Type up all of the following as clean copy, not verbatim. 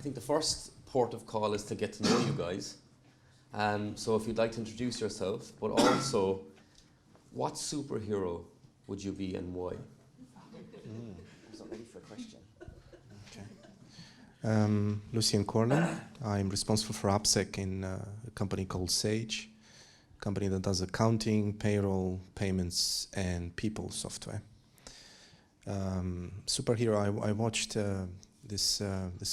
think the first port of call is to get to know you guys. So if you'd like to introduce yourself, but also, what superhero would you be and why? I'm not ready for a question. Okay. Lucian Corlin. I'm responsible for AppSec in a company called Sage, a company that does accounting, payroll, payments, and people software. Superhero, I watched this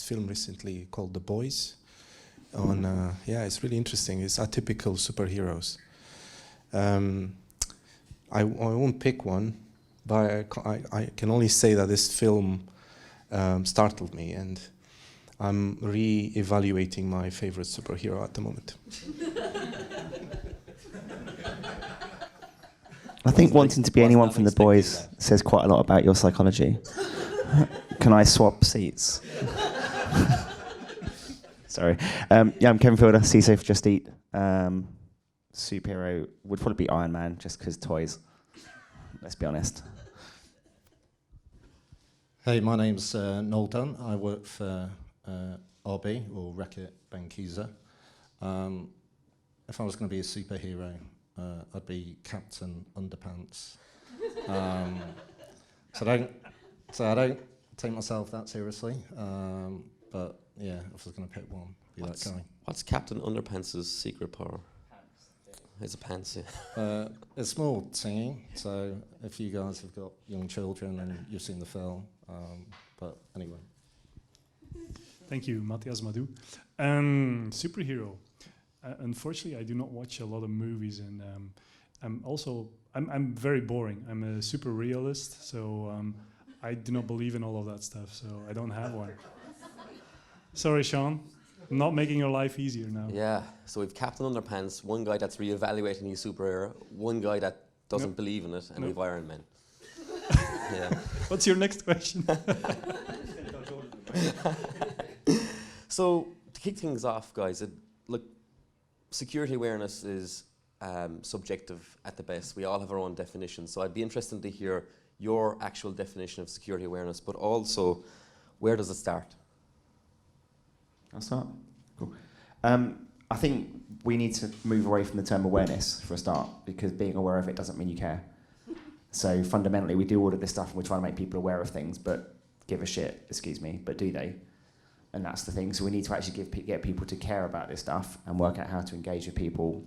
film recently called The Boys. Yeah, it's really interesting. It's atypical superheroes. I won't pick one, but I can only say that this film startled me, and I'm re-evaluating my favorite superhero at the moment. I think wanting to be anyone from The Boys says quite a lot about your psychology. Can I swap seats? Sorry. Yeah, I'm Kevin Fielder, See Safe, Just Eat. Superhero would probably be Iron Man, just because toys. Let's be honest. Hey, my name's Noel Dunn. I work for RB, or Reckitt Benckiser. If I was going to be a superhero, I'd be Captain Underpants. So I don't take myself that seriously. But yeah, if I was going to pick one, be that guy. What's Captain Underpants' secret power? It's a pants, yeah. It's more singing, so if you guys have got young children and you've seen the film, but anyway. Thank you, Matthias Madou. Superhero. Unfortunately, I do not watch a lot of movies, and I'm very boring. I'm a super realist, so I do not believe in all of that stuff, so I don't have one. Sorry, Sean. I'm not making your life easier now. Yeah, so we've Captain Underpants, one guy that's re-evaluating his superhero, one guy that doesn't believe in it, and we've Iron Man. Yeah. What's your next question? So, to kick things off, guys, look, security awareness is subjective at the best. We all have our own definitions, so I'd be interested to hear your actual definition of security awareness, but also, where does it start? I'll start. Cool. I think we need to move away from the term awareness for a start, because being aware of it doesn't mean you care. So fundamentally, we do all of this stuff and we're trying to make people aware of things, but give a shit, excuse me, but do they? And that's the thing. So we need to actually get people to care about this stuff and work out how to engage with people,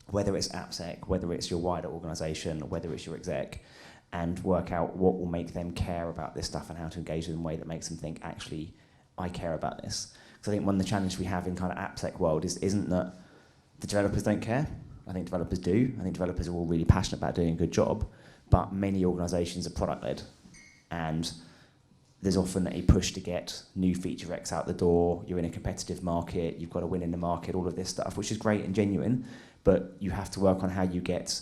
whether it's AppSec, whether it's your wider organisation, whether it's your exec, and work out what will make them care about this stuff and how to engage with them in a way that makes them think, actually, I care about this. Because I think one of the challenges we have in kind of AppSec world isn't that the developers don't care. I think developers do. I think developers are all really passionate about doing a good job, but many organisations are product-led, and there's often a push to get new feature X out the door. You're in a competitive market, you've got to win in the market, all of this stuff, which is great and genuine, but you have to work on how you get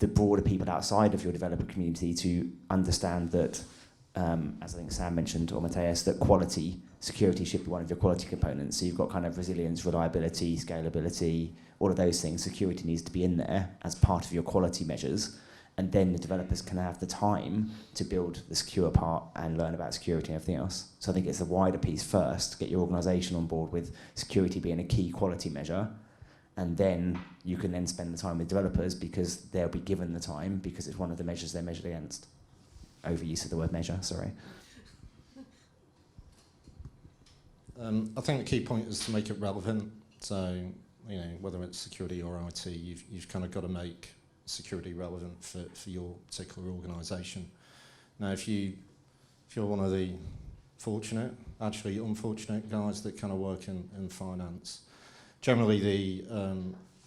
the broader people outside of your developer community to understand that, as I think Sam mentioned, or Matthias, that quality, security should be one of your quality components. So you've got kind of resilience, reliability, scalability, all of those things. Security needs to be in there as part of your quality measures. And then the developers can have the time to build the secure part and learn about security and everything else. So I think it's a wider piece first, get your organisation on board with security being a key quality measure, and then you can then spend the time with developers because they'll be given the time because it's one of the measures they're measured against. Overuse of the word measure, sorry. I think the key point is to make it relevant. So, you know, whether it's security or IT, you've kind of got to make security relevant for your particular organisation. Now, if you're one of the fortunate, actually unfortunate guys that kind of work in finance, generally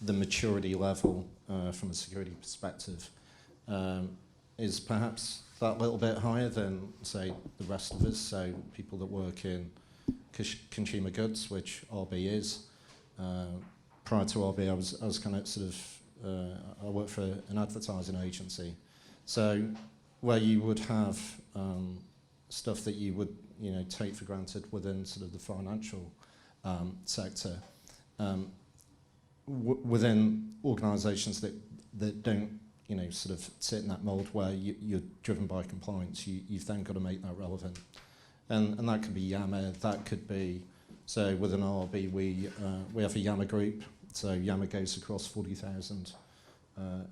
the maturity level from a security perspective is perhaps that little bit higher than, say, the rest of us. So people that work in consumer goods, which RB is. Prior to RB, I was kind of sort of I worked for an advertising agency, so where you would have stuff that you would take for granted within sort of the financial sector, within organisations that don't sort of sit in that mould where you're driven by compliance, you've then got to make that relevant, and that could be Yammer, that could be So within RB, we have a Yammer group. So Yammer goes across 40,000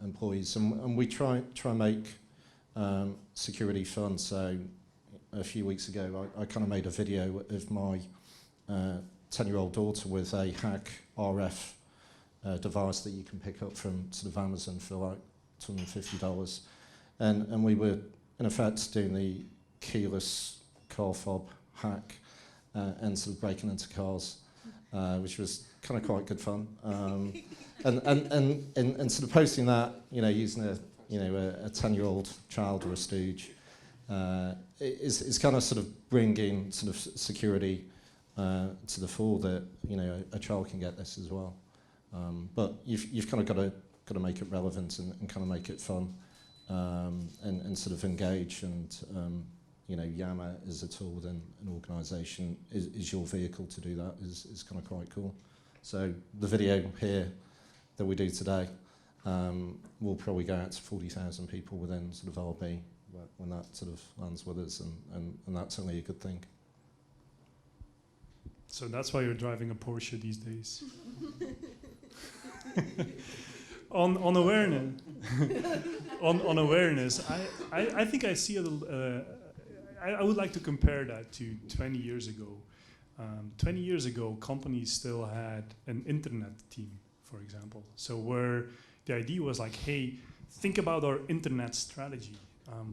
employees, and we try and make security fun. So a few weeks ago, I kind of made a video of my 10-year-old daughter with a hack RF device that you can pick up from sort of Amazon for like $250, and we were in effect doing the keyless car fob hack and sort of breaking into cars, which was kind of quite good fun, and sort of posting that, using a 10-year-old child or a stooge, is kind of sort of bringing sort of security to the fore that a child can get this as well, but you've kind of got to make it relevant and kind of make it fun, and sort of engage, and Yammer as a tool within an organisation is your vehicle to do that is kind of quite cool. So the video here that we do today will probably go out to 40,000 people within sort of RB when that sort of lands with us, and that's only a good thing. So that's why you're driving a Porsche these days. on awareness, on awareness, I think I see a little. I would like to compare that to 20 years ago. 20 years ago, companies still had an internet team, for example. So where the idea was like, hey, think about our internet strategy.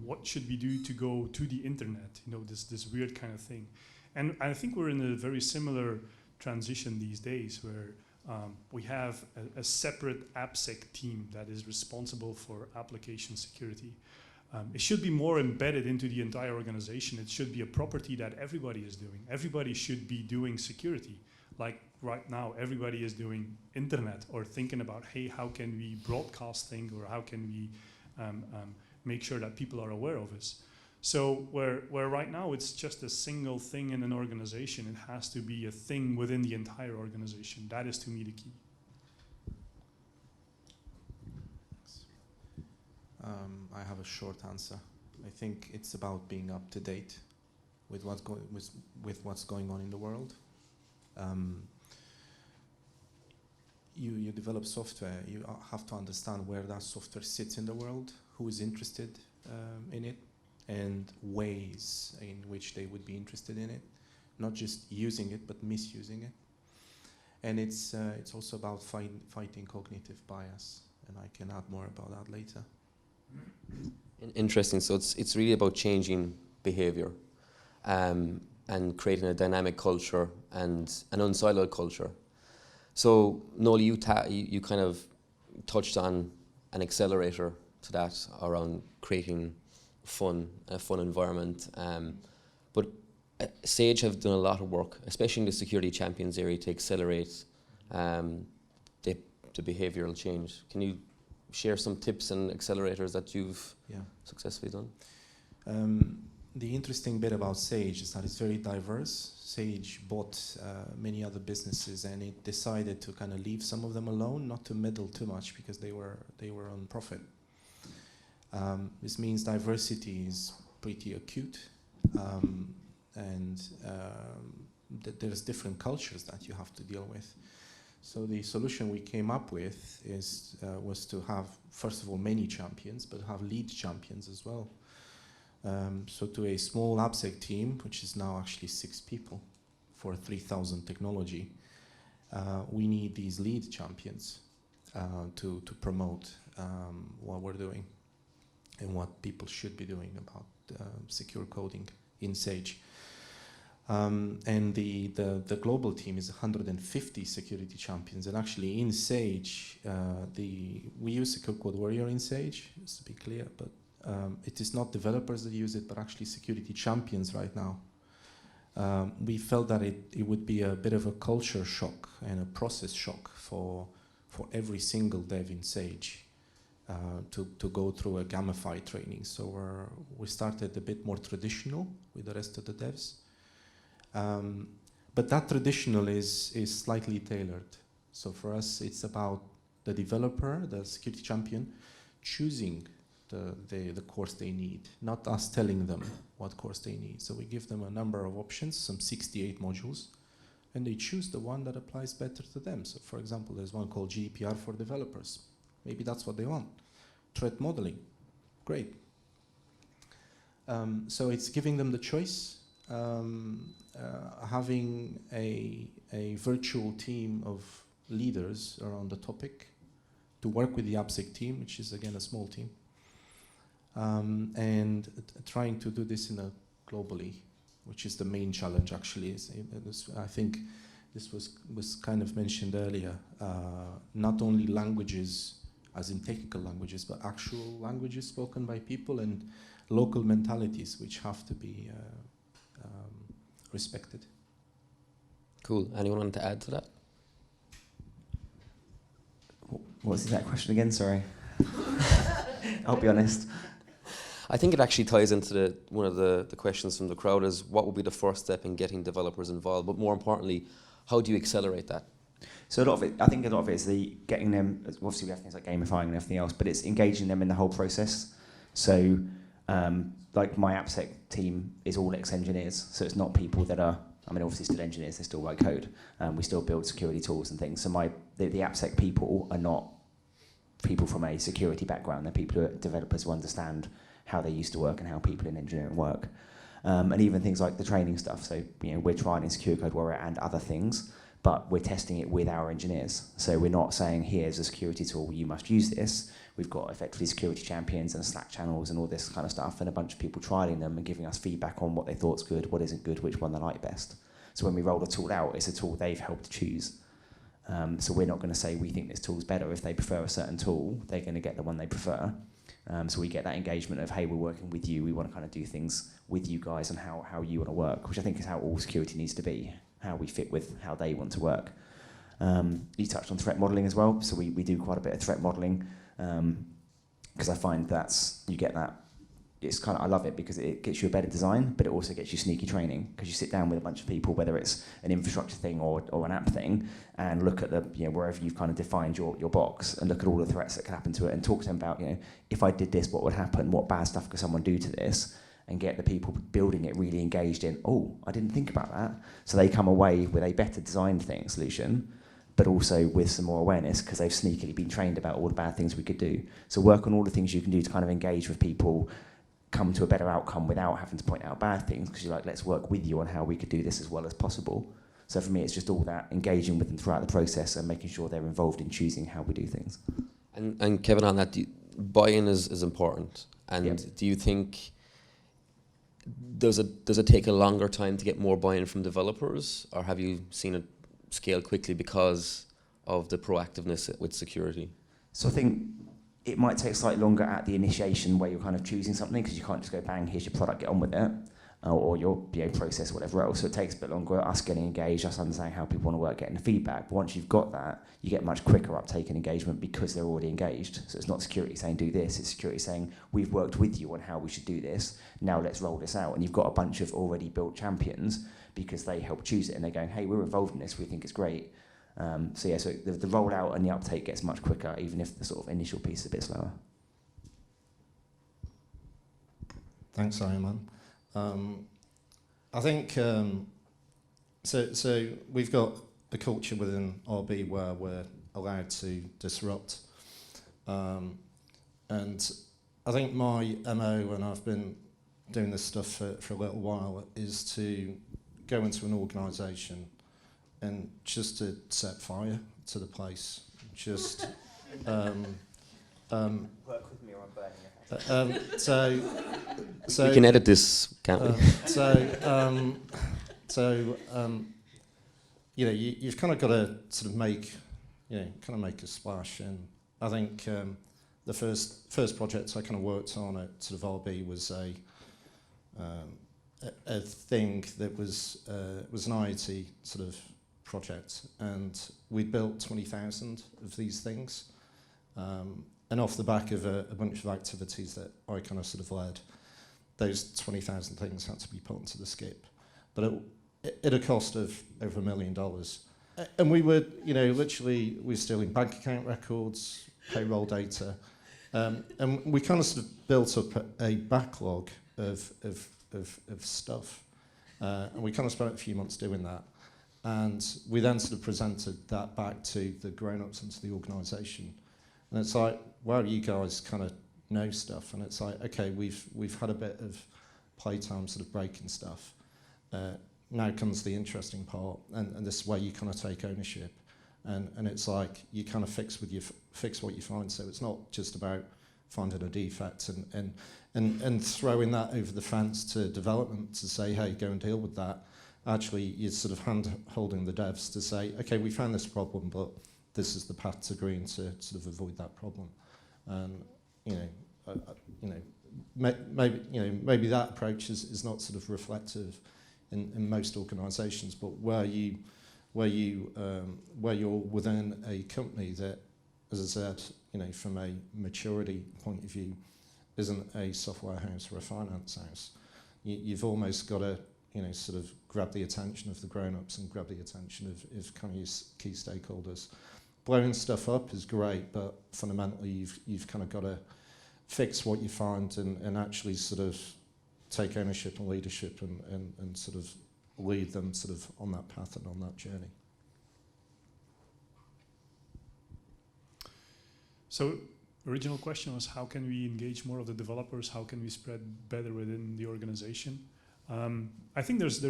What should we do to go to the internet? This weird kind of thing. And I think we're in a very similar transition these days, where we have a separate AppSec team that is responsible for application security. It should be more embedded into the entire organization. It should be a property that everybody is doing. Everybody should be doing security. Like right now, everybody is doing internet or thinking about, hey, how can we broadcast things, or how can we make sure that people are aware of us? So where right now it's just a single thing in an organization, it has to be a thing within the entire organization. That is, to me, the key. I have a short answer. I think it's about being up to date with what's going on in the world. You develop software. You have to understand where that software sits in the world, who is interested in it, and ways in which they would be interested in it, not just using it but misusing it. And it's also about fighting cognitive bias, and I can add more about that later. Interesting. So it's really about changing behaviour, and creating a dynamic culture and an unsiloed culture. So Noel, you kind of touched on an accelerator to that around creating a fun environment. But Sage have done a lot of work, especially in the security champions area, to accelerate the behavioural change. Can you share some tips and accelerators that you've successfully done? The interesting bit about Sage is that it's very diverse. Sage bought many other businesses, and it decided to kind of leave some of them alone, not to meddle too much, because they were on profit. This means diversity is pretty acute, and there's different cultures that you have to deal with. So the solution we came up with was to have, first of all, many champions, but have lead champions as well. So to a small AppSec team, which is now actually 6 people for 3,000 technology, we need these lead champions to promote what we're doing and what people should be doing about secure coding in Sage. And the global team is 150 security champions, and actually in Sage, we use Secure Code Warrior in Sage, just to be clear, but it is not developers that use it, but actually security champions right now. We felt that it would be a bit of a culture shock and a process shock for every single dev in Sage to go through a gamified training. So we started a bit more traditional with the rest of the devs. But that traditional is slightly tailored. So for us, it's about the developer, the security champion, choosing the course they need, not us telling them what course they need. So we give them a number of options, some 68 modules, and they choose the one that applies better to them. So for example, there's one called GDPR for developers. Maybe that's what they want. Threat modeling, great. So it's giving them the choice, having a virtual team of leaders around the topic to work with the AppSec team, which is again a small team, and trying to do this globally, which is the main challenge actually. I think this was kind of mentioned earlier, not only languages as in technical languages, but actual languages spoken by people and local mentalities which have to be respected. Cool. Anyone want to add to that? What was that question again? Sorry. I'll be honest. I think it actually ties into one of the questions from the crowd is what would be the first step in getting developers involved, but more importantly, how do you accelerate that? So I think a lot of it is getting them, obviously we have things like gamifying and everything else, but it's engaging them in the whole process. So like my AppSec team is all ex-engineers, so it's not people that are, I mean obviously still engineers, they still write code, we still build security tools and things. So the AppSec people are not people from a security background, they're people who are developers who understand how they used to work and how people in engineering work. And even things like the training stuff, so we're trying in Secure Code Warrior and other things, but we're testing it with our engineers. So we're not saying, here's a security tool, you must use this. We've got effectively security champions and Slack channels and all this kind of stuff, and a bunch of people trialing them and giving us feedback on what they thought's good, what isn't good, which one they like best. So when we roll a tool out, it's a tool they've helped choose. So we're not going to say we think this tool's better. If they prefer a certain tool, they're going to get the one they prefer. So we get that engagement of, hey, we're working with you, we want to kind of do things with you guys and how you want to work, which I think is how all security needs to be, how we fit with how they want to work. You touched on threat modeling as well, so we do quite a bit of threat modeling, because I find you get that, it's kind of, I love it because it gets you a better design, but it also gets you sneaky training, because you sit down with a bunch of people, whether it's an infrastructure thing or an app thing, and look at wherever you've kind of defined your box, and look at all the threats that can happen to it, and talk to them about, if I did this, what would happen? What bad stuff could someone do to this? And get the people building it really engaged in, oh, I didn't think about that. So they come away with a better designed solution, but also with some more awareness because they've sneakily been trained about all the bad things we could do. So work on all the things you can do to kind of engage with people, come to a better outcome without having to point out bad things, because you're like, let's work with you on how we could do this as well as possible. So for me, it's just all that, engaging with them throughout the process and making sure they're involved in choosing how we do things. And Kevin, on that, buy-in is important. And Yep. do you think, does it take a longer time to get more buy-in from developers, or have you seen it scale quickly because of the proactiveness with security? So I think it might take slightly longer at the initiation where you're kind of choosing something, because you can't just go, bang, here's your product, get on with it, or your process or whatever else. So it takes a bit longer, us getting engaged, us understanding how people want to work, getting the feedback. But once you've got that, you get much quicker uptake and engagement because they're already engaged. So it's not security saying do this, it's security saying we've worked with you on how we should do this, now let's roll this out. And you've got a bunch of already built champions because they help choose it, and they're going, hey, we're involved in this, we think it's great. So the rollout and the uptake gets much quicker, even if the sort of initial piece is a bit slower. Thanks, Simon. I think so. We've got a culture within RB where we're allowed to disrupt, and I think my MO, and I've been doing this stuff for a little while, is to go into an organisation and just to set fire to the place. Just Work with me or I'm burning it. so We can edit this, can't we? You've kind of got to sort of make a splash. And I think the first project I kind of worked on at sort of RB was a thing that was an IoT sort of project, and we built 20,000 of these things. And off the back of a bunch of activities that I kind of sort of led, those 20,000 things had to be put onto the skip. But at a cost of over $1 million. And we were, literally, we were stealing bank account records, payroll data. And we kind of sort of built up a backlog of stuff. And we kind of spent a few months doing that. And we then sort of presented that back to the grown-ups and to the organisation. And it's like, wow, you guys kind of know stuff. And it's like, okay, we've had a bit of playtime sort of breaking stuff. Now comes the interesting part, and this is where you kind of take ownership. And it's like, you kind of fix what you find. So it's not just about finding a defect and throwing that over the fence to development to say, hey, go and deal with that. Actually, you're sort of hand-holding the devs to say, okay, we found this problem, but this is the path to green to sort of avoid that problem. And maybe that approach is not sort of reflective in most organisations, but where you're within a company that, as I said, from a maturity point of view, isn't a software house or a finance house. You've almost got to, sort of grab the attention of the grown-ups and grab the attention of kind of your key stakeholders. Blowing stuff up is great, but fundamentally you've kind of got to fix what you find and actually sort of take ownership and leadership and sort of lead them sort of on that path and on that journey. So original question was, how can we engage more of the developers? How can we spread better within the organization? I think there's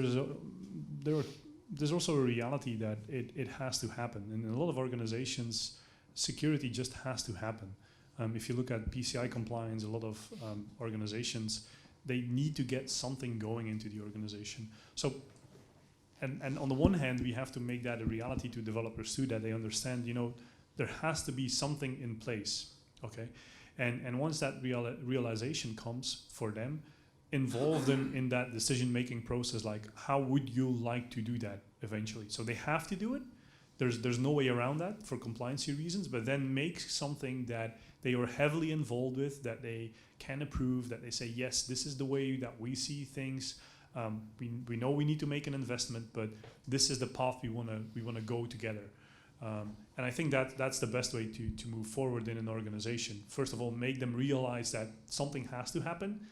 also a reality that it has to happen. And in a lot of organizations, security just has to happen. If you look at PCI compliance, a lot of organizations, they need to get something going into the organization. So, and on the one hand, we have to make that a reality to developers too, that they understand, there has to be something in place, okay? And once that realization comes for them, involve them in that decision-making process, like how would you like to do that eventually? So they have to do it. There's no way around that for compliancy reasons, but then make something that they are heavily involved with, that they can approve, that they say, yes, this is the way that we see things. We know we need to make an investment, but this is the path we wanna go together. And I think that's the best way to move forward in an organization. First of all, make them realize that something has to happen,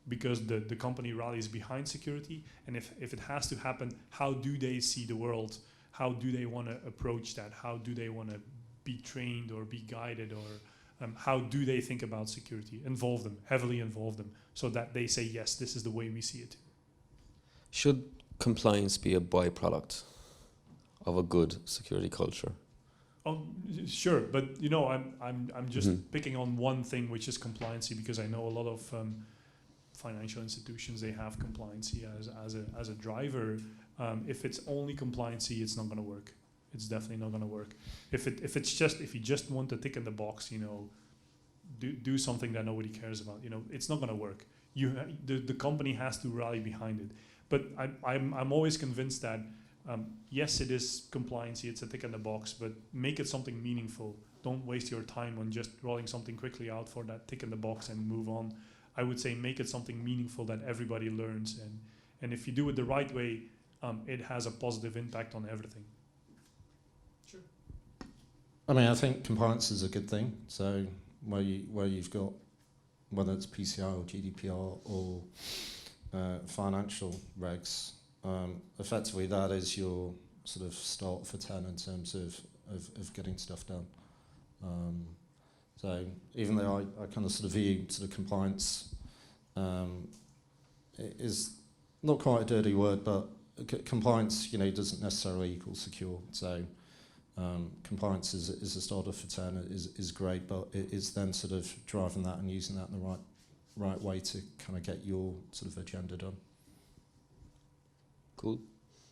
because the company rallies behind security. And if it has to happen, how do they see the world? How do they want to approach that? How do they want to be trained or be guided? Or how do they think about security? Involve them, heavily involve them, so that they say, yes, this is the way we see it. Should compliance be a byproduct of a good security culture? Oh, sure, but I'm just picking on one thing, which is compliancy, because I know a lot of financial institutions, they have compliancy as a driver. If it's only compliancy, it's not going to work. It's definitely not going to work. If you just want to tick in the box, do something that nobody cares about. It's not going to work. The company has to rally behind it. But I'm always convinced that yes, it is compliancy. It's a tick in the box, but make it something meaningful. Don't waste your time on just rolling something quickly out for that tick in the box and move on. I would say make it something meaningful that everybody learns, and if you do it the right way, it has a positive impact on everything. Sure. I mean, I think compliance is a good thing. So where you've got, whether it's PCI or GDPR or financial regs, effectively that is your sort of start for 10 in terms of getting stuff done. So even though I kind of sort of view sort of compliance is not quite a dirty word, but compliance, doesn't necessarily equal secure. So compliance is a starter for 10 is great, but it is then sort of driving that and using that in the right way to kind of get your sort of agenda done. Cool.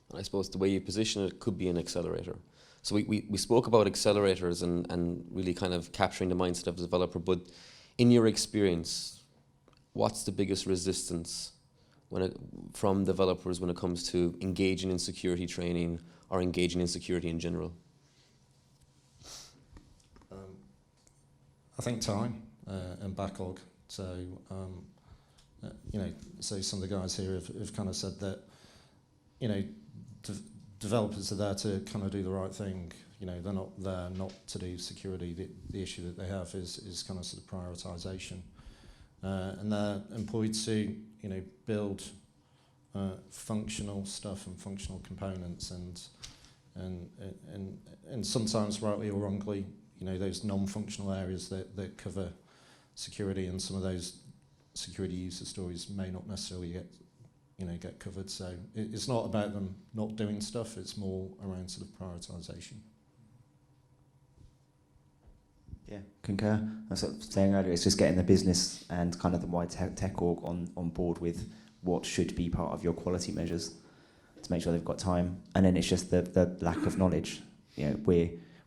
And I suppose the way you position it could be an accelerator. So we spoke about accelerators and really kind of capturing the mindset of the developer, but in your experience, what's the biggest resistance from developers when it comes to engaging in security training or engaging in security in general? I think time and backlog. So, so some of the guys here have kind of said that, developers are there to kind of do the right thing. They're not there not to do security. The issue that they have is kind of sort of prioritization. And they're employed to, build functional stuff and functional components, and sometimes rightly or wrongly, you know, those non-functional areas that cover security, and some of those security user stories may not necessarily get covered. So it's not about them not doing stuff, it's more around sort of prioritization. Yeah, concur. That's what I was saying earlier. It's just getting the business and kind of the wide tech org on board with what should be part of your quality measures to make sure they've got time. And then it's just the lack of knowledge. You know,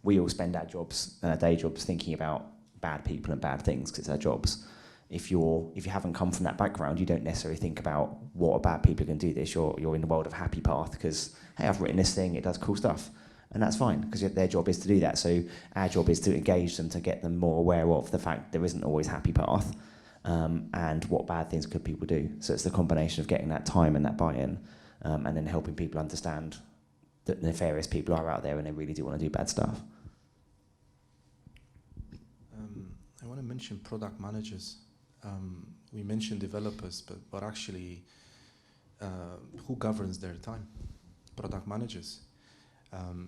we all spend our jobs and our day jobs thinking about bad people and bad things because it's our jobs. If you haven't come from that background, you don't necessarily think about what bad people can do this. You're in the world of happy path because, hey, I've written this thing, it does cool stuff. And that's fine, because their job is to do that. So our job is to engage them, to get them more aware of the fact there isn't always happy path, and what bad things could people do. So it's the combination of getting that time and that buy-in, and then helping people understand that nefarious people are out there and they really do want to do bad stuff. I want to mention product managers. We mentioned developers, but actually, who governs their time? Product managers.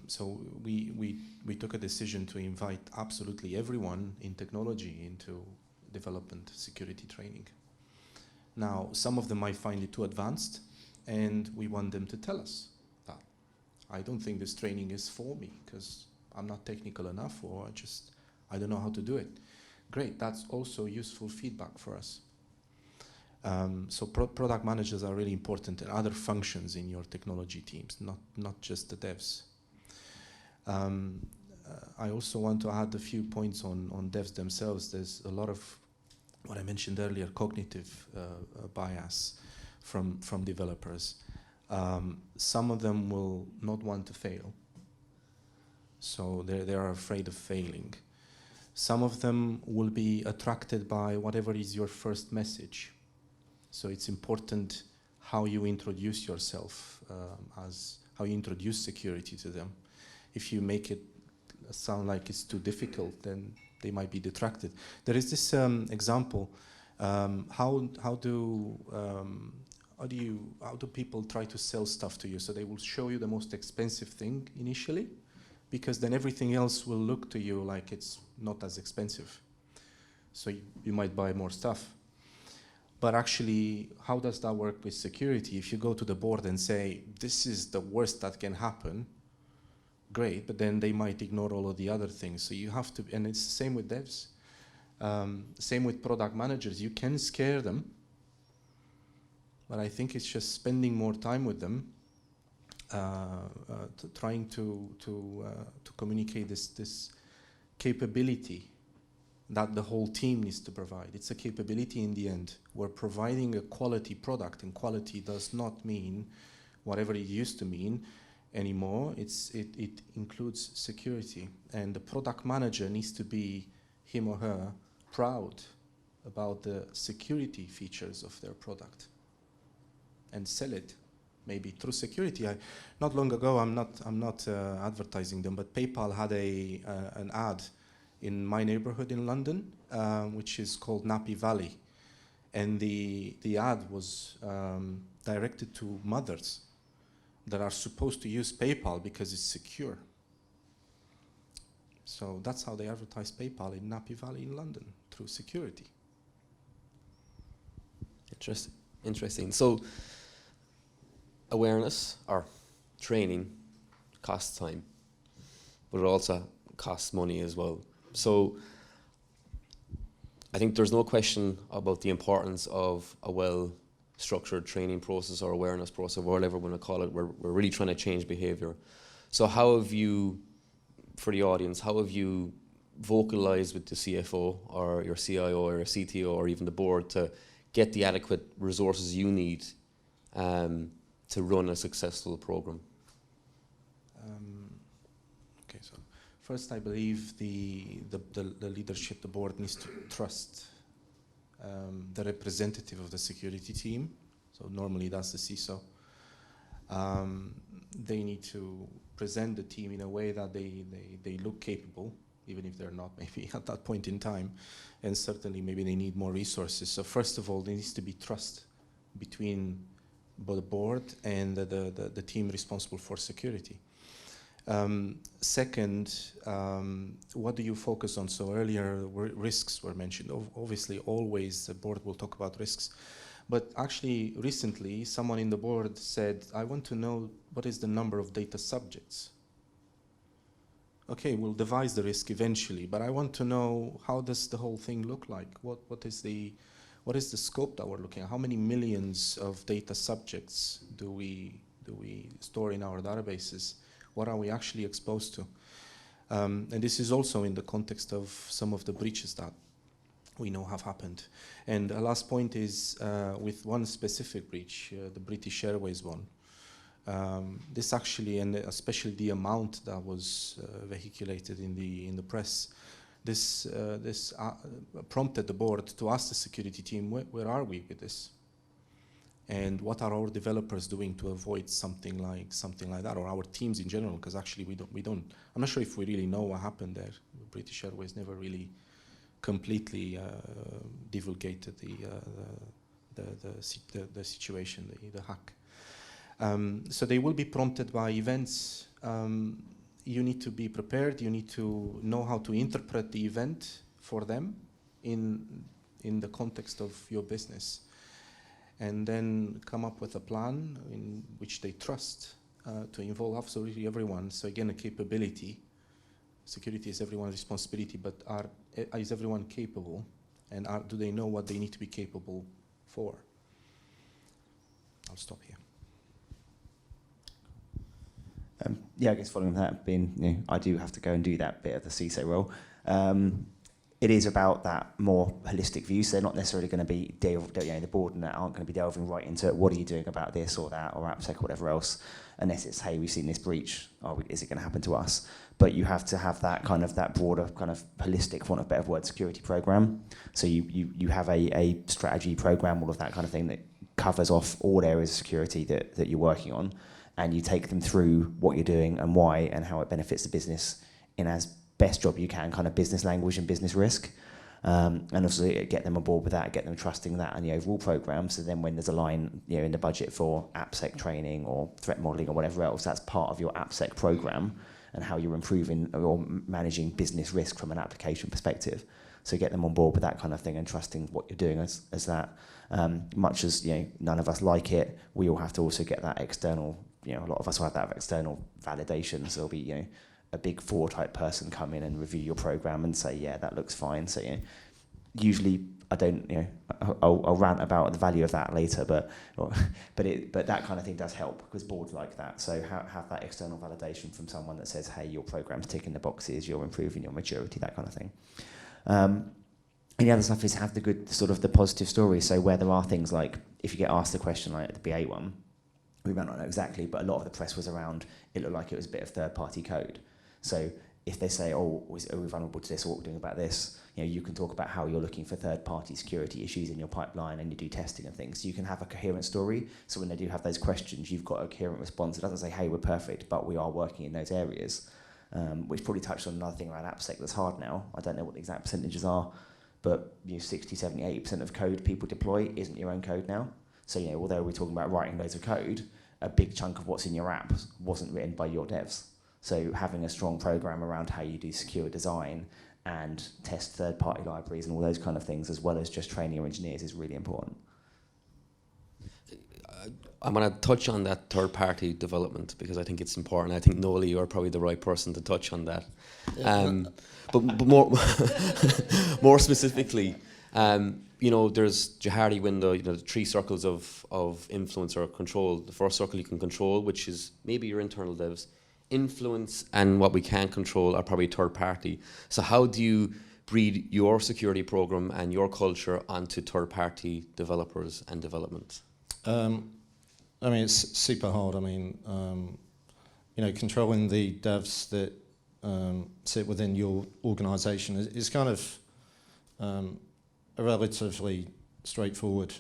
So we took a decision to invite absolutely everyone in technology into development security training. Now, some of them might find it too advanced, and we want them to tell us that. I don't think this training is for me because I'm not technical enough, or I don't know how to do it. Great, that's also useful feedback for us. So product managers are really important, and other functions in your technology teams, not just the devs. I also want to add a few points on devs themselves. There's a lot of what I mentioned earlier, cognitive bias from developers. Some of them will not want to fail, so they are afraid of failing. Some of them will be attracted by whatever is your first message. So it's important how you introduce yourself, as how you introduce security to them. If you make it sound like it's too difficult, then they might be detracted. There is this example. How do people try to sell stuff to you? So they will show you the most expensive thing initially, because then everything else will look to you like it's not as expensive. So you might buy more stuff. But actually, how does that work with security? If you go to the board and say, this is the worst that can happen, great, but then they might ignore all of the other things. So you have to, and it's the same with devs. Same with product managers. You can scare them, but I think it's just spending more time with them, trying to communicate this capability that the whole team needs to provide. It's a capability in the end. We're providing a quality product, and quality does not mean whatever it used to mean anymore. It includes security, and the product manager needs to be, him or her, proud about the security features of their product and sell it maybe through security. Not long ago, I'm not advertising them, but PayPal had an ad in my neighborhood in London, which is called Nappy Valley, and the ad was directed to mothers that are supposed to use PayPal because it's secure. So that's how they advertise PayPal in Nappy Valley in London, through security. Interesting. So awareness or training costs time, but it also costs money as well. So I think there's no question about the importance of a well-structured training process or awareness process, or whatever we want to call it. We're really trying to change behavior. So how have you, for the audience, how have you vocalized with the CFO or your CIO or your CTO or even the board to get the adequate resources you need to run a successful program? Okay, so first, I believe the leadership, the board needs to trust the representative of the security team. So normally that's the CISO. They need to present the team in a way that they look capable, even if they're not maybe at that point in time. And certainly maybe they need more resources. So first of all, there needs to be trust between the board and the team responsible for security. Second, what do you focus on? So earlier risks were mentioned. Obviously, always the board will talk about risks. But actually, recently, someone in the board said, I want to know what is the number of data subjects. Okay, we'll devise the risk eventually, but I want to know, how does the whole thing look like? What is the scope that we're looking at? How many millions of data subjects do we store in our databases? What are we actually exposed to? And this is also in the context of some of the breaches that we know have happened. And a last point is with one specific breach, the British Airways one. This actually, and especially the amount that was vehiculated in the press, this prompted the board to ask the security team, where are we with this? And what are our developers doing to avoid something like that, or our teams in general? Because actually we don't. I'm not sure if we really know what happened there. British Airways never really completely divulgated the situation, the hack. So they will be prompted by events. You need to be prepared. You need to know how to interpret the event for them in the context of your business, and then come up with a plan in which they trust to involve absolutely everyone. So again, a capability. Security is everyone's responsibility, but is everyone capable, and do they know what they need to be capable for? I'll stop here. Yeah, I guess following that, I do have to go and do that bit of the CISO role. It is about that more holistic view, so they're not necessarily going to be, the board and that aren't going to be delving right into it. What are you doing about this or that or AppSec or whatever else, unless it's, hey, we've seen this breach, is it going to happen to us? But you have to have that kind of, that broader kind of holistic, for want of a better word, security program. So you have a strategy program, all of that kind of thing that covers off all areas of security that you're working on, and you take them through what you're doing and why and how it benefits the business in as best job you can, kind of business language and business risk. And obviously get them on board with that, get them trusting that and the overall program. So then when there's a line in the budget for AppSec training or threat modeling or whatever else, that's part of your AppSec program and how you're improving or managing business risk from an application perspective. So get them on board with that kind of thing and trusting what you're doing as that. Much as none of us like it, we all have to also get that external, a lot of us will have that external validation. So there'll be a big four type person come in and review your program and say, yeah, that looks fine. So usually I don't, I'll rant about the value of that later, but that kind of thing does help because boards like that. So have that external validation from someone that says, hey, your program's ticking the boxes, you're improving your maturity, that kind of thing. And the other stuff is have the good sort of the positive story. So where there are things like, if you get asked a question like the BA one, we might not know exactly, but a lot of the press was around, it looked like it was a bit of third-party code. So if they say, are we vulnerable to this, or what we're doing about this, you can talk about how you're looking for third-party security issues in your pipeline and you do testing and things. So you can have a coherent story. So when they do have those questions, you've got a coherent response. It doesn't say, hey, we're perfect, but we are working in those areas, which probably touched on another thing around AppSec that's hard now. I don't know what the exact percentages are, but 60, 70, 80% of code people deploy isn't your own code now. So although we're talking about writing loads of code, a big chunk of what's in your app wasn't written by your devs. So having a strong program around how you do secure design and test third-party libraries and all those kind of things, as well as just training your engineers, is really important. I'm going to touch on that third-party development because I think it's important. I think, Nola, you're probably the right person to touch on that. But more, more specifically, there's Johari window, the 3 circles of influence or control. The first circle you can control, which is maybe your internal devs. Influence and what we can't control are probably third party. So how do you breed your security program and your culture onto third party developers and development? It's super hard. Controlling the devs that sit within your organisation is kind of a relatively straightforward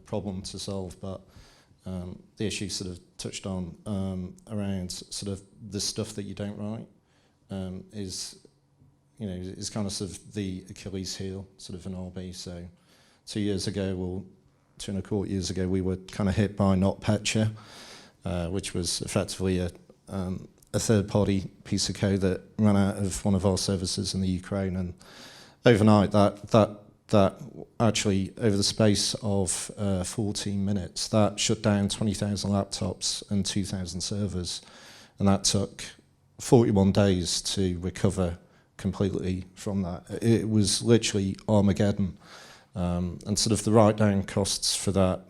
problem to solve, but the issue sort of touched on around sort of the stuff that you don't write is kind of sort of the Achilles heel sort of an RB. So 2 years ago, or 2.25 years ago, we were kind of hit by NotPetya, which was effectively a third-party piece of code that ran out of one of our services in the Ukraine, and overnight that actually, over the space of 14 minutes, that shut down 20,000 laptops and 2,000 servers, and that took 41 days to recover completely from that. It was literally Armageddon, and sort of the write-down costs for that,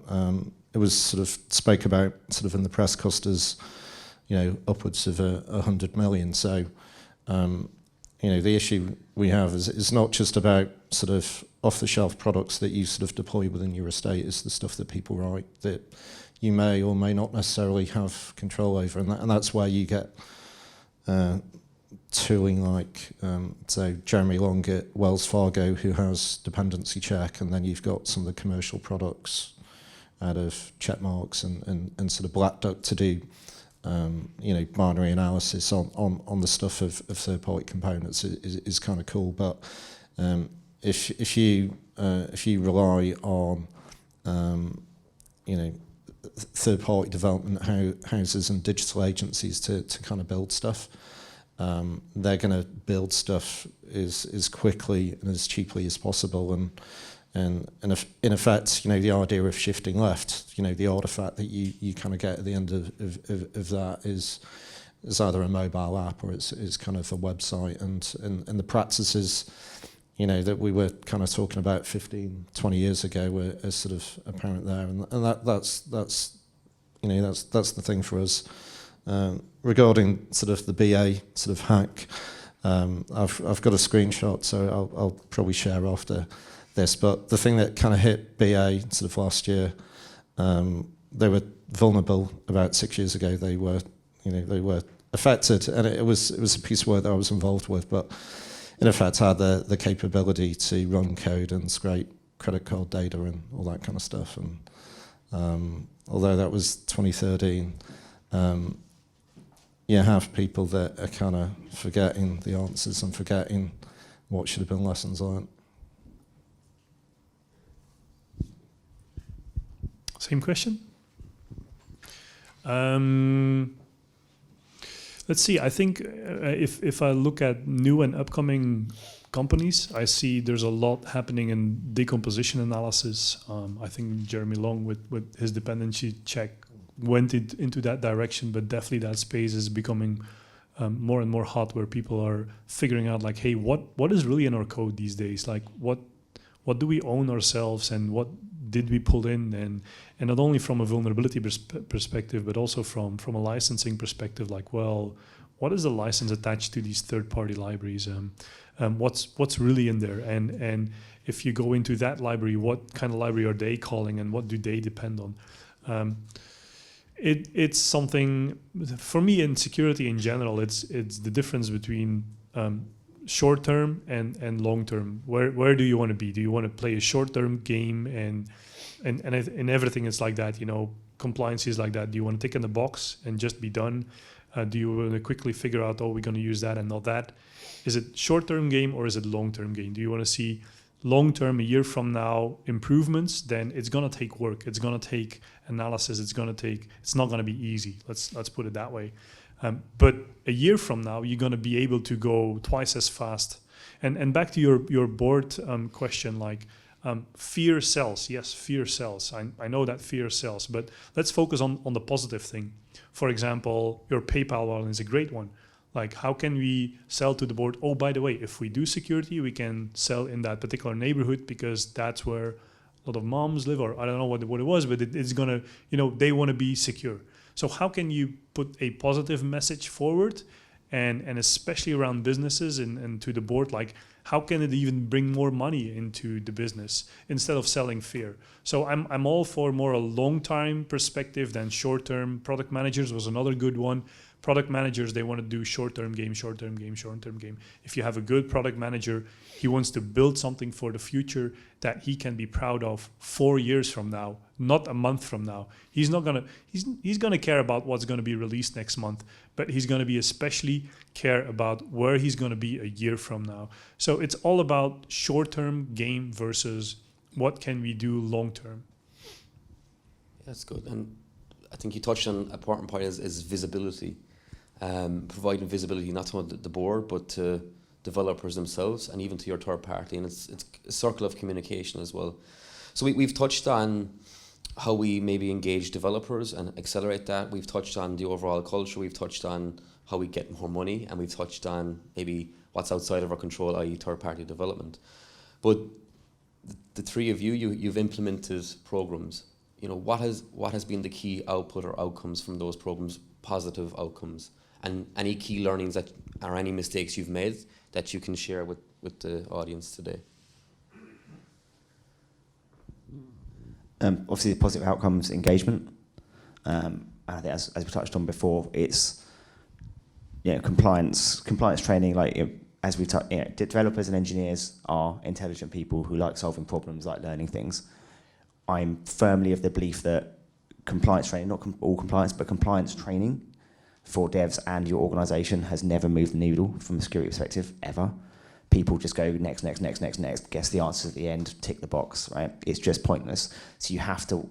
it was sort of spoke about sort of in the press cost as, you know, upwards of 100 million. So, you know, the issue we have is not just about sort of off-the-shelf products that you sort of deploy within your estate. It's the stuff that people write that you may or may not necessarily have control over, and that's where you get tooling like, so Jeremy Long at Wells Fargo, who has dependency check, and then you've got some of the commercial products out of Checkmarx and sort of Black Duck to do, you know, binary analysis on the stuff of third-party components is kind of cool. But if you rely on, you know, third-party development houses and digital agencies to kind of build stuff, they're going to build stuff as quickly and as cheaply as possible, and if, in effect, you know, the idea of shifting left, you know, the artifact that you kind of get at the end of that is either a mobile app or it's kind of a website, and the practices, you know, that we were kind of talking about 15, 20 years ago are sort of apparent there, and that's you know, that's the thing for us. Regarding sort of the BA sort of hack, I've got a screenshot, so I'll probably share after this. But the thing that kind of hit BA sort of last year, they were vulnerable about 6 years ago. They were affected, and it was a piece of work that I was involved with, but in effect had the capability to run code and scrape credit card data and all that kind of stuff. And although that was 2013. You have people that are kind of forgetting the answers and forgetting what should have been lessons learned. Same question. Let's see. I think if I look at new and upcoming companies, I see there's a lot happening in decomposition analysis. I think Jeremy Long with his dependency check went into that direction, but definitely that space is becoming more and more hot, where people are figuring out like, hey, what is really in our code these days? Like what do we own ourselves, and what did we pull in, and not only from a vulnerability perspective, but also from a licensing perspective. Like, well, what is the license attached to these third-party libraries? What's really in there, and if you go into that library, what kind of library are they calling, and what do they depend on? It's something, for me, in security in general, it's the difference between short-term and long-term. Where do you want to be? Do you want to play a short-term game, and in everything it's like that, you know, compliance is like that. Do you want to tick in the box and just be done? Do you want to quickly figure out, oh, we're going to use that and not that? Is it short-term game or is it long-term game? Do you want to see long-term, a year from now, improvements? Then it's going to take work. It's going to take analysis. It's not going to be easy. Let's put it that way. But a year from now, you're going to be able to go twice as fast. And back to your board question, like fear sells. Yes, fear sells. I know that fear sells, but let's focus on the positive thing. For example, your PayPal one is a great one. Like, how can we sell to the board? Oh, by the way, if we do security, we can sell in that particular neighborhood because that's where a lot of moms live, or I don't know what it was, but it's going to, you know, they want to be secure. So how can you put a positive message forward, and especially around businesses and to the board, like how can it even bring more money into the business instead of selling fear? So I'm all for more a long-term perspective than short-term. Product managers was another good one. Product managers, they want to do short-term game. If you have a good product manager, he wants to build something for the future that he can be proud of 4 years from now, not a month from now. He's gonna care about what's gonna be released next month, but he's gonna be especially care about where he's gonna be a year from now. So it's all about short-term game versus what can we do long-term. That's good. And I think you touched on an important point is visibility. Providing visibility not to the board, but to developers themselves and even to your third party. And it's a circle of communication as well. So we've touched on how we maybe engage developers and accelerate that. We've touched on the overall culture. We've touched on how we get more money. And we've touched on maybe what's outside of our control, i.e. third-party development. But the three of you've implemented programs. You know, what has been the key output or outcomes from those programs, positive outcomes? And any key learnings that or any mistakes you've made that you can share with the audience today? Obviously, the positive outcomes, engagement. And I think as we touched on before, it's compliance training. Like as we touched, developers and engineers are intelligent people who like solving problems, like learning things. I'm firmly of the belief that compliance training, not all compliance, but compliance training for devs and your organisation has never moved the needle from a security perspective, ever. People just go next, guess the answers at the end, tick the box, right? It's just pointless. So you have to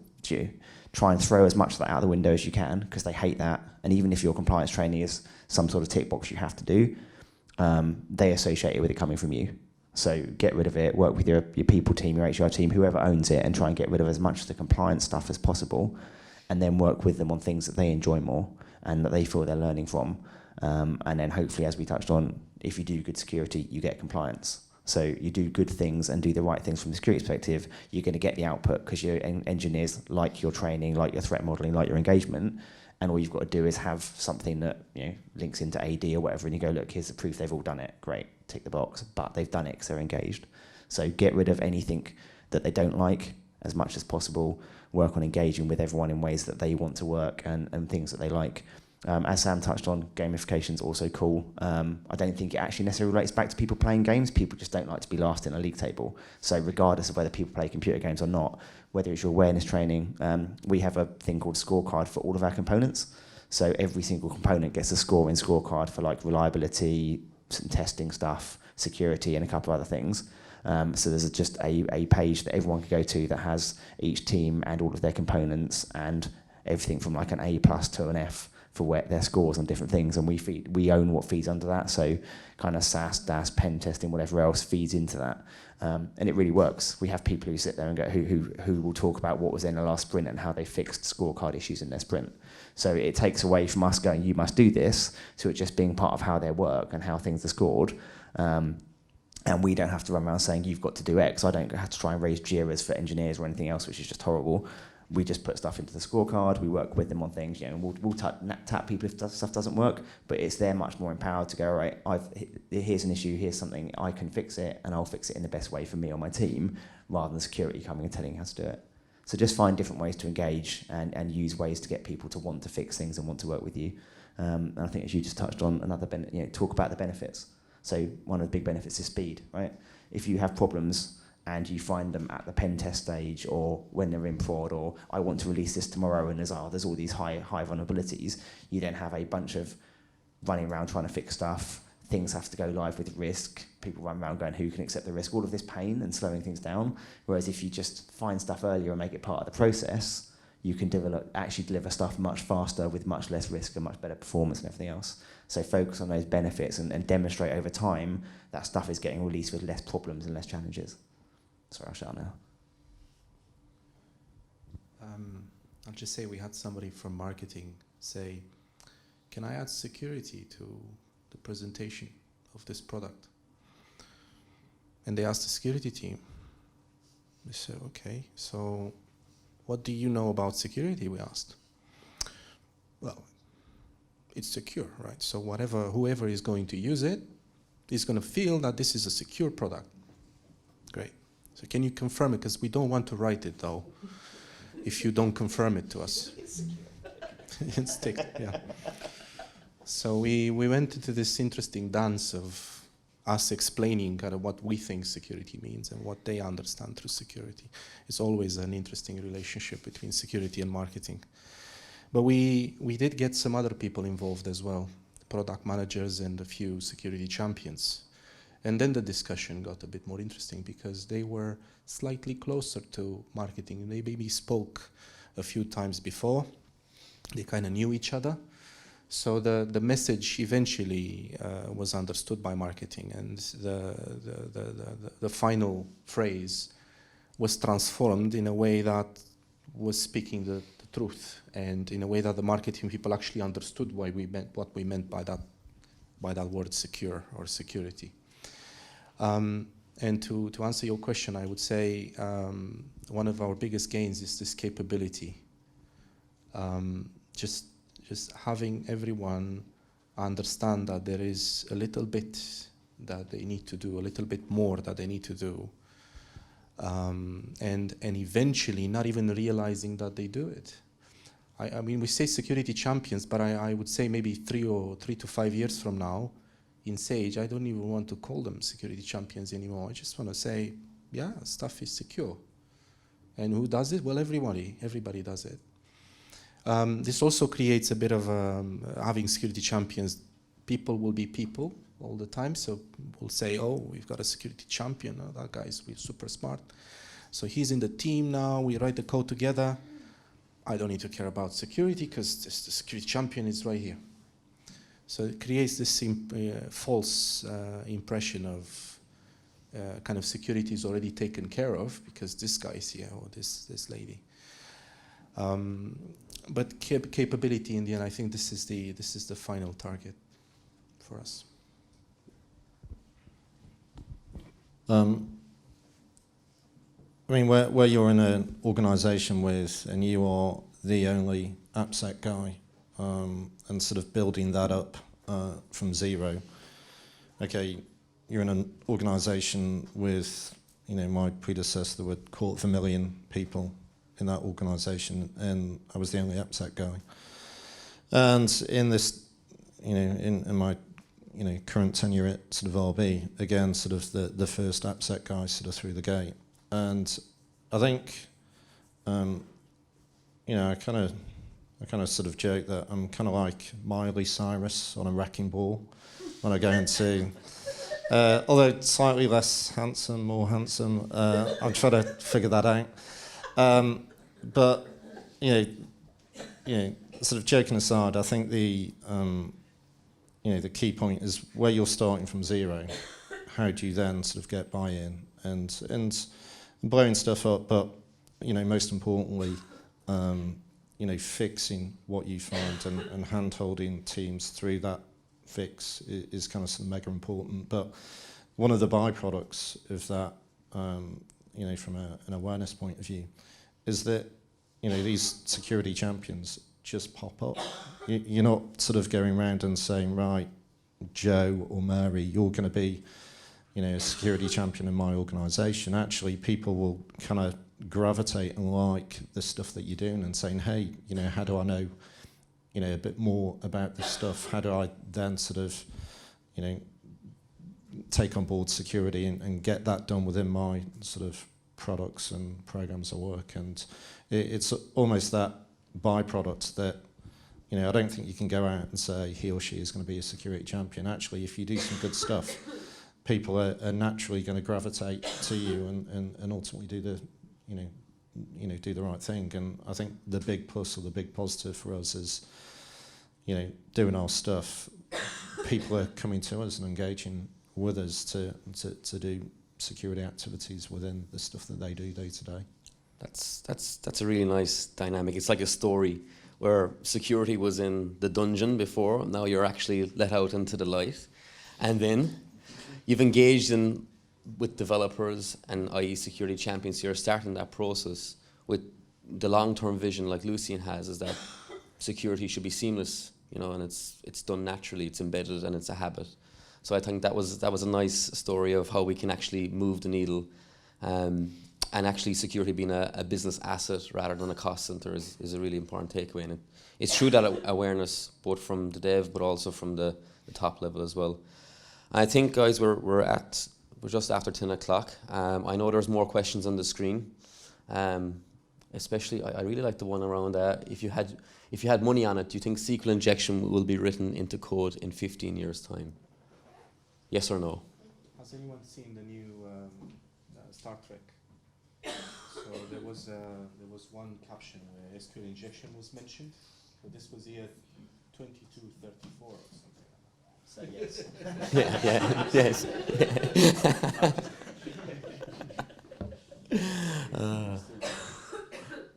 try and throw as much of that out the window as you can, because they hate that. And even if your compliance training is some sort of tick box you have to do, they associate it with it coming from you. So get rid of it, work with your people team, your HR team, whoever owns it, and try and get rid of as much of the compliance stuff as possible, and then work with them on things that they enjoy more and that they feel they're learning from. And then hopefully, as we touched on, if you do good security, you get compliance. So you do good things and do the right things from a security perspective, you're going to get the output because your engineers like your training, like your threat modeling, like your engagement. And all you've got to do is have something that links into AD or whatever, and you go, look, here's the proof they've all done it. Great, tick the box. But they've done it because they're engaged. So get rid of anything that they don't like as much as possible. Work on engaging with everyone in ways that they want to work and things that they like. As Sam touched on, gamification is also cool. I don't think it actually necessarily relates back to people playing games. People just don't like to be last in a league table. So regardless of whether people play computer games or not, whether it's your awareness training, we have a thing called scorecard for all of our components. So every single component gets a scoring scorecard for like reliability, some testing stuff, security, and a couple of other things. So there's just a page that everyone can go to that has each team and all of their components and everything from like an A+ to an F for their scores on different things, and we own what feeds under that. So kind of SaaS, DAS, pen testing, whatever else feeds into that, and it really works. We have people who sit there and go who will talk about what was in the last sprint and how they fixed scorecard issues in their sprint. So it takes away from us going, you must do this, to it just being part of how they work and how things are scored. And we don't have to run around saying, you've got to do X. I don't have to try and raise JIRAs for engineers or anything else, which is just horrible. We just put stuff into the scorecard. We work with them on things. And we'll tap people if stuff doesn't work, but they're much more empowered to go, all right, here's an issue, here's something, I can fix it, and I'll fix it in the best way for me or my team, rather than security coming and telling you how to do it. So just find different ways to engage and use ways to get people to want to fix things and want to work with you. And I think, as you just touched on, another talk about the benefits. So one of the big benefits is speed, right? If you have problems and you find them at the pen test stage or when they're in prod, or I want to release this tomorrow and there's all these high vulnerabilities, you then have a bunch of running around trying to fix stuff, things have to go live with risk, people run around going, who can accept the risk, all of this pain and slowing things down. Whereas if you just find stuff earlier and make it part of the process, you can deliver stuff much faster with much less risk and much better performance and everything else. So focus on those benefits and demonstrate over time that stuff is getting released with less problems and less challenges. Sorry, I'll shut up now. I'll just say we had somebody from marketing say, can I add security to the presentation of this product? And they asked the security team. We said, okay, so what do you know about security, we asked. Well, it's secure, right? So whoever is going to use it is going to feel that this is a secure product. Great. So can you confirm it? Because we don't want to write it, though, if you don't confirm it to us. It's ticked, yeah. So we went into this interesting dance of us explaining kind of what we think security means and what they understand through security. It's always an interesting relationship between security and marketing. But we did get some other people involved as well, product managers and a few security champions. And then the discussion got a bit more interesting because they were slightly closer to marketing. They maybe spoke a few times before. They kind of knew each other. So the message eventually was understood by marketing, and the final phrase was transformed in a way that was speaking the truth, and in a way that the marketing people actually understood what we meant by that word secure or security. And to answer your question, I would say one of our biggest gains is this capability. Just having everyone understand that there is a little bit that they need to do, a little bit more that they need to do, and eventually not even realizing that they do it. I mean, we say security champions, but I would say maybe 3 to 5 years from now, in Sage, I don't even want to call them security champions anymore. I just want to say, yeah, stuff is secure. And who does it? Well, everybody does it. This also creates a bit of having security champions. People will be people all the time, so we'll say, oh, we've got a security champion. Oh, that guy's super smart. So he's in the team now. We write the code together. I don't need to care about security because the security champion is right here. So it creates this false impression of kind of security is already taken care of because this guy is here or this lady. But capability in the end, I think this is the final target for us. I mean, where you're in an organisation and you are the only AppSec guy, and sort of building that up from zero. Okay, you're in an organisation with, my predecessor would 250,000 people in that organisation, and I was the only AppSec guy. And in this, in my, current tenure at sort of RB, again, sort of the first AppSec guy sort of through the gate. And I think, I kind of sort of joke that I'm kind of like Miley Cyrus on a wrecking ball when I go into, although slightly less handsome, more handsome. I'm trying to figure that out. But sort of joking aside, I think the key point is where you're starting from zero. How do you then sort of get buy-in and blowing stuff up? But most importantly, fixing what you find and hand-holding teams through that fix is kind of sort of mega important. But one of the byproducts of that, from an awareness point of view, is that these security champions just pop up. You're not sort of going around and saying, right, Joe or Mary, you're going to be, a security champion in my organisation. Actually, people will kind of gravitate and like the stuff that you're doing and saying, hey, how do I know, a bit more about this stuff? How do I then sort of, take on board security and get that done within my sort of products and programs of work? And it's almost that byproduct that, I don't think you can go out and say he or she is going to be a security champion. Actually, if you do some good stuff, people are naturally going to gravitate to you and ultimately do the, do the right thing. And I think the big plus or the big positive for us is, doing our stuff. People are coming to us and engaging with us to do security activities within the stuff that they do day to day. That's a really nice dynamic. It's like a story where security was in the dungeon before. Now you're actually let out into the light, and then you've engaged with developers and i.e. security champions. So you're starting that process with the long-term vision, like Lucien has, is that security should be seamless, and it's done naturally. It's embedded and it's a habit. So I think that was a nice story of how we can actually move the needle. And actually security being a business asset rather than a cost center is a really important takeaway. And it's true that awareness, both from the dev but also from the top level as well. I think, guys, we're just after 10 o'clock. I know there's more questions on the screen. Especially, I really like the one around if you had money on it, do you think SQL injection will be written into code in 15 years' time? Yes or no? Has anyone seen the new Star Trek? So there was one caption where SQL injection was mentioned, but this was here 2234 or something like that. So yes. Yes.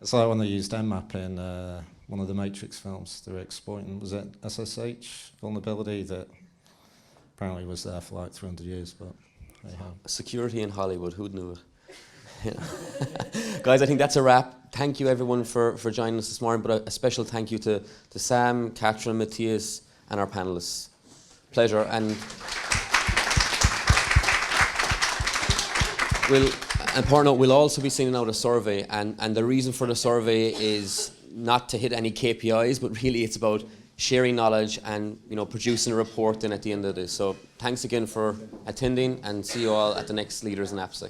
It's like when they used Nmap in one of the Matrix films. They were exploiting, was it SSH vulnerability that apparently was there for like 300 years, but anyhow. Security in Hollywood, who'd knew it? Guys, I think that's a wrap. Thank you everyone for joining us this morning, but a special thank you to Sam, Catherine, Matthias, and our panelists. Pleasure. And we'll also be sending out a survey, and the reason for the survey is not to hit any KPIs, but really it's about sharing knowledge and producing a report then at the end of this. So thanks again for attending, and see you all at the next Leaders in AppSec.